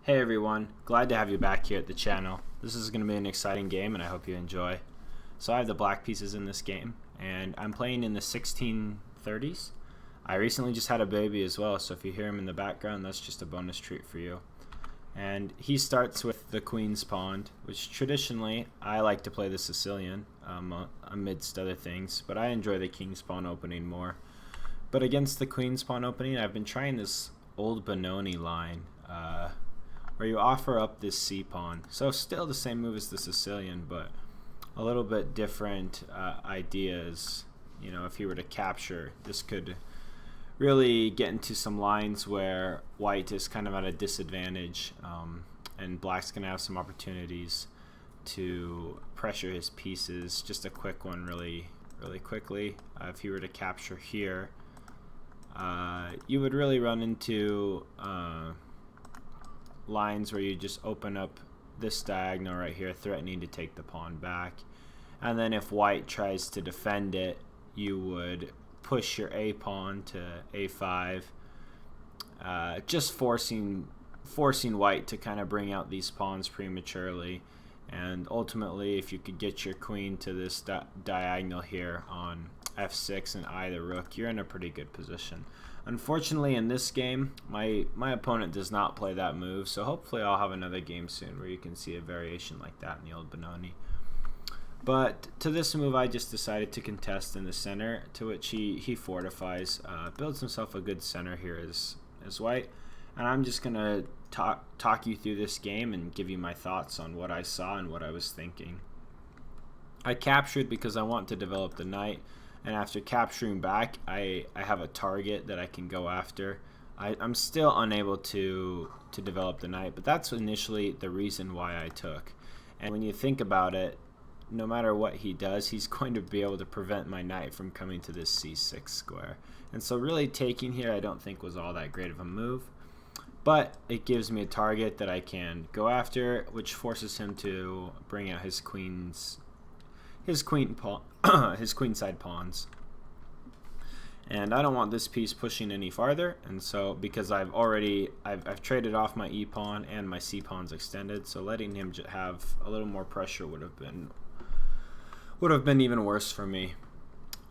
Hey everyone, glad to have you back here at the channel. This is going to be an exciting game and I hope you enjoy. So I have the black pieces in this game and I'm playing in the 1630s. I recently just had a baby as well, so if you hear him in the background, that's just a bonus treat for you. And he starts with the Queen's Pawn, which traditionally I like to play the Sicilian amidst other things, but I enjoy the King's Pawn opening more. But against the Queen's Pawn opening, I've been trying this old Benoni line, where you offer up this c-pawn. So still the same move as the Sicilian, but a little bit different ideas. You know, if you were to capture, this could really get into some lines where white is kind of at a disadvantage, and black's going to have some opportunities to pressure his pieces. Just a quick one really quickly. If you were to capture here, you would really run into lines where you just open up this diagonal right here, threatening to take the pawn back. And then if white tries to defend it, you would push your a pawn to a5, just forcing white to kind of bring out these pawns prematurely. And ultimately, if you could get your queen to this diagonal here on f6 and the rook, you're in a pretty good position. Unfortunately, in this game, my opponent does not play that move, so hopefully I'll have another game soon where you can see a variation like that in the old Benoni. But to this move, I just decided to contest in the center, to which he fortifies, builds himself a good center here as white. And I'm just going to talk you through this game and give you my thoughts on what I saw and what I was thinking. I captured because I want to develop the knight. And after capturing back, I have a target that I can go after. I'm still unable to develop the knight, but that's initially the reason why I took. And when you think about it, no matter what he does, he's going to be able to prevent my knight from coming to this c6 square. And so really taking here I don't think was all that great of a move. But it gives me a target that I can go after, which forces him to bring out his queenside pawns. And I don't want this piece pushing any farther, and so because I've traded off my e pawn and my c pawn's extended, so letting him have a little more pressure would have been even worse for me.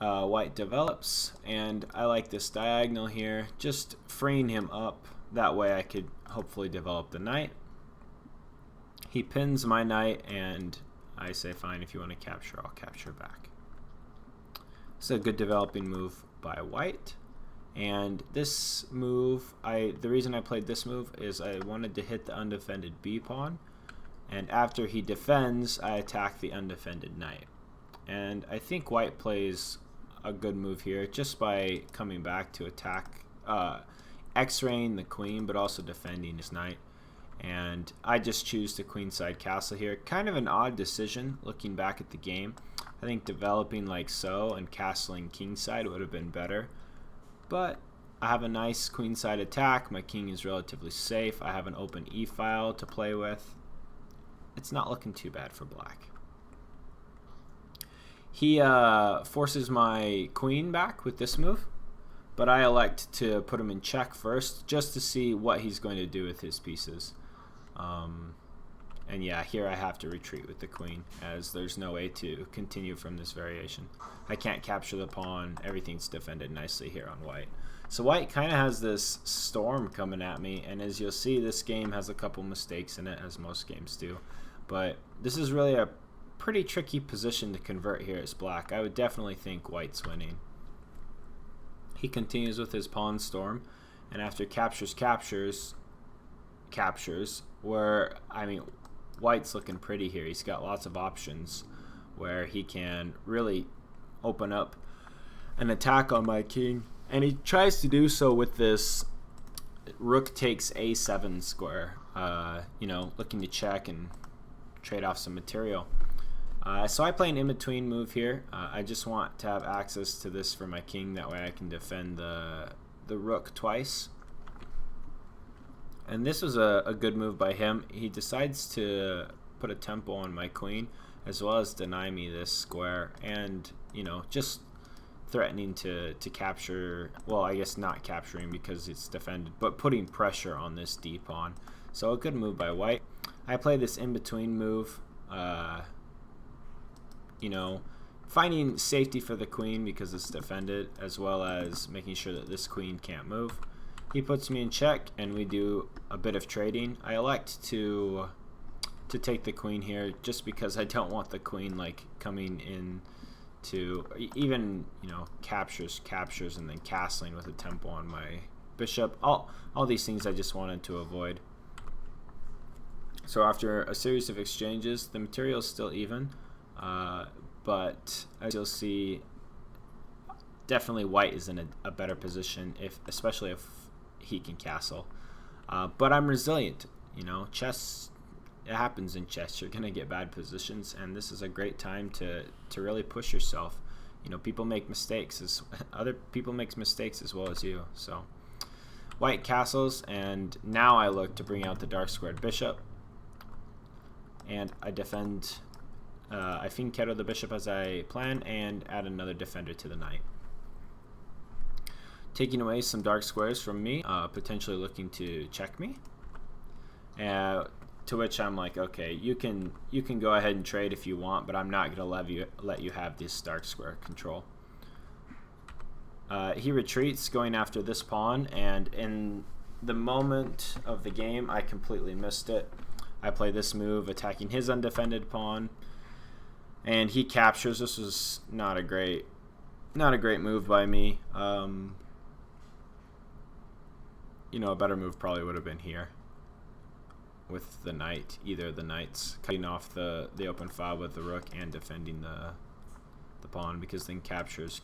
White develops, and I like this diagonal here, just freeing him up. That way I could hopefully develop the knight. He pins my knight, and I say, fine, if you want to capture, I'll capture back. It's a good developing move by white. And this move, the reason I played this move is I wanted to hit the undefended b pawn. And after he defends, I attack the undefended knight. And I think white plays a good move here just by coming back to attack, x-raying the queen, but also defending his knight. And I just choose the queenside castle here. Kind of an odd decision looking back at the game. I think developing like so and castling kingside would have been better. But I have a nice queenside attack. My king is relatively safe. I have an open e-file to play with. It's not looking too bad for black. He forces my queen back with this move, but I elect to put him in check first just to see what he's going to do with his pieces. And yeah, here I have to retreat with the queen, as there's no way to continue from this variation. I can't capture the pawn. Everything's defended nicely here on white. So white kind of has this storm coming at me, and as you'll see, this game has a couple mistakes in it, as most games do. But this is really a pretty tricky position to convert here as black. I would definitely think white's winning. He continues with his pawn storm, and after captures, where, I mean, white's looking pretty here. He's got lots of options where he can really open up an attack on my king, and he tries to do so with this rook takes a7 square, you know, looking to check and trade off some material. So I play an in-between move here. I just want to have access to this for my king, that way I can defend the rook twice. And this was a good move by him. He decides to put a tempo on my queen, as well as deny me this square, and, you know, just threatening to capture, well, I guess not capturing because it's defended, but putting pressure on this d pawn. So a good move by white. I play this in-between move, you know, finding safety for the queen because it's defended, as well as making sure that this queen can't move. He puts me in check, and we do a bit of trading. I elect to take the queen here just because I don't want the queen like coming in to even, you know, captures and then castling with a tempo on my bishop. All these things I just wanted to avoid. So after a series of exchanges, the material is still even, but as you'll see, definitely white is in a better position, especially if he can castle. But I'm resilient. You know, chess, it happens in chess. You're gonna get bad positions, and this is a great time to really push yourself. You know, people make mistakes. Other people make mistakes as well as you. So white castles, and now I look to bring out the dark squared bishop, and I defend. I fianchetto the bishop as I plan, and add another defender to the knight, taking away some dark squares from me, potentially looking to check me. To which I'm like, okay, you can go ahead and trade if you want, but I'm not going to let you have this dark square control. He retreats, going after this pawn, and in the moment of the game, I completely missed it. I play this move, attacking his undefended pawn, and he captures. This was not a great move by me. You know, a better move probably would have been here with the knight, either the knights cutting off the open file with the rook and defending the pawn, because then captures,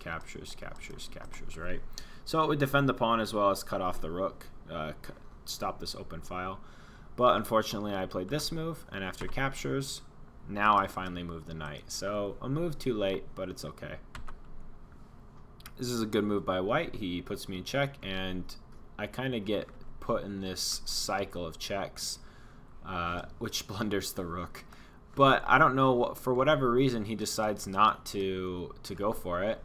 right? So it would defend the pawn as well as cut off the rook, stop this open file. But unfortunately I played this move, and after captures, now I finally move the knight. So a move too late, but it's okay. This is a good move by white. He puts me in check, and I kind of get put in this cycle of checks, which blunders the rook. But I don't know, for whatever reason, he decides not to go for it.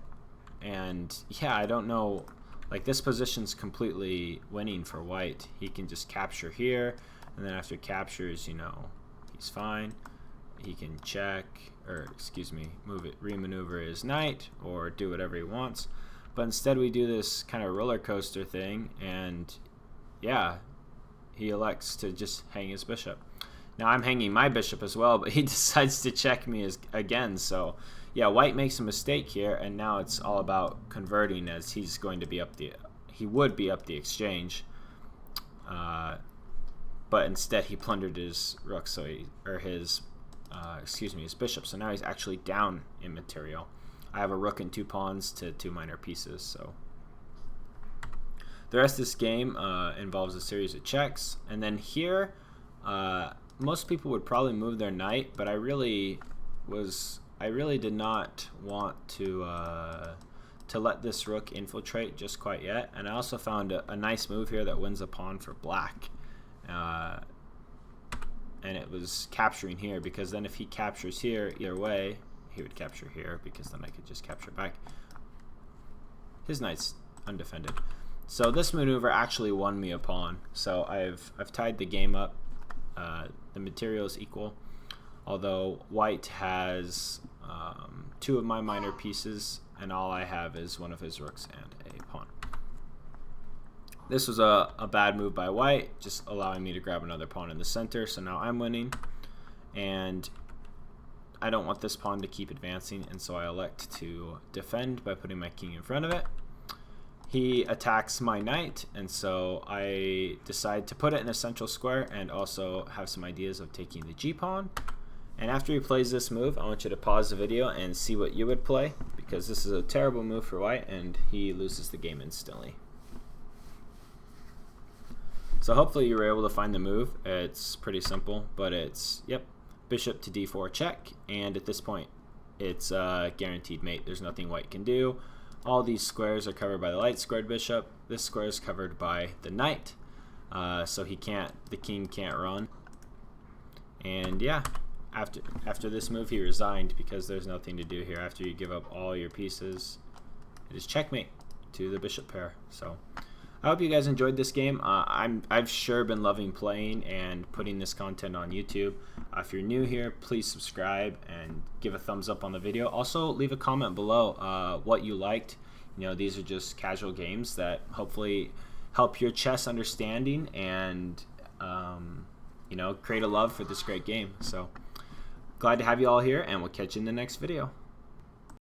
And yeah, I don't know, like, this position's completely winning for white. He can just capture here, and then after captures, you know, he's fine. He can check, or excuse me, remaneuver his knight, or do whatever he wants. But instead we do this kind of roller coaster thing, and yeah, he elects to just hang his bishop. Now I'm hanging my bishop as well, but he decides to check me again. So yeah, white makes a mistake here, and now it's all about converting, as he's going to be he would be up the exchange, but instead he plundered his rook, his bishop. So now he's actually down in material. I have a rook and 2 pawns to 2 minor pieces. So the rest of this game involves a series of checks, and then here most people would probably move their knight, but I really did not want to let this rook infiltrate just quite yet. And I also found a nice move here that wins a pawn for black, and it was capturing here, because then if he captures here, either way he would capture here, because then I could just capture back. His knight's undefended. So this maneuver actually won me a pawn. So I've tied the game up. The material is equal, although white has 2 of my minor pieces, and all I have is 1 of his rooks and a pawn. This was a bad move by white, just allowing me to grab another pawn in the center. So now I'm winning, and I don't want this pawn to keep advancing, and so I elect to defend by putting my king in front of it. He attacks my knight, and so I decide to put it in a central square, and also have some ideas of taking the g-pawn. And after he plays this move, I want you to pause the video and see what you would play, because this is a terrible move for white, and he loses the game instantly. So hopefully you were able to find the move. It's pretty simple, but it's, yep, bishop to d4 check, and at this point it's a guaranteed mate. There's nothing white can do. All these squares are covered by the light squared bishop. This square is covered by the knight, so the king can't run. And yeah, after this move he resigned, because there's nothing to do here. After you give up all your pieces, it is checkmate to the bishop pair. So I hope you guys enjoyed this game. I've sure been loving playing and putting this content on YouTube. If you're new here, please subscribe and give a thumbs up on the video. Also, leave a comment below what you liked. These are just casual games that hopefully help your chess understanding and create a love for this great game. So glad to have you all here, and we'll catch you in the next video.